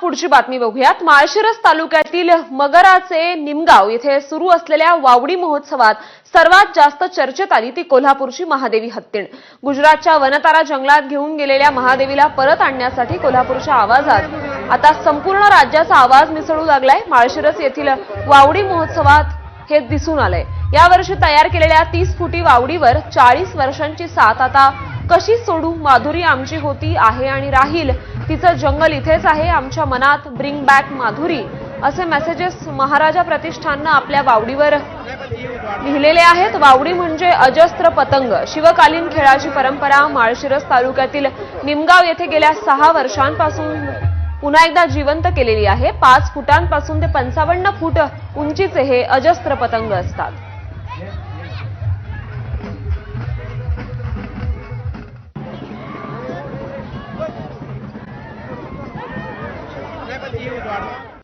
पुढची बातमी बघूयात। माळशिरस तालुक्यातील मगराचे निमगाव येथे सुरू असलेल्या वावडी महोत्सवात सर्वात जास्त चर्चेत आली ती कोल्हापूरची महादेवी हत्तीण। गुजरातच्या वनतारा जंगलात घेऊन गेलेल्या महादेवीला परत आणण्यासाठी कोल्हापूरच्या आवाजात आता संपूर्ण राज्याचा आवाज मिसळू लागलाय। माळशिरस येथील वावडी महोत्सवात हे दिसून आलंय। यावर्षी तयार केलेल्या 30 फुटी वावडीवर 40 वर्षांची साथ आता कशी सोडू, माधुरी आमची होती, आहे आणि राहील, तिचं जंगल इथेच आहे, आमच्या मनात, ब्रिंग बॅक माधुरी, असे मेसेजेस महाराजा प्रतिष्ठानने आपल्या वावडीवर लिहिलेले आहेत। वावडी म्हणजे अजस्त्र पतंग, शिवकालीन खेळाची परंपरा माळशिरस तालुक्यातील निमगाव येथे गेल्या 6 वर्षांपासून पुन्हा एकदा जिवंत केलेली आहे। 5 फुटांपासून ते 55 फूट उंचीचे हे अजस्त्र पतंग असतात। Never leave it,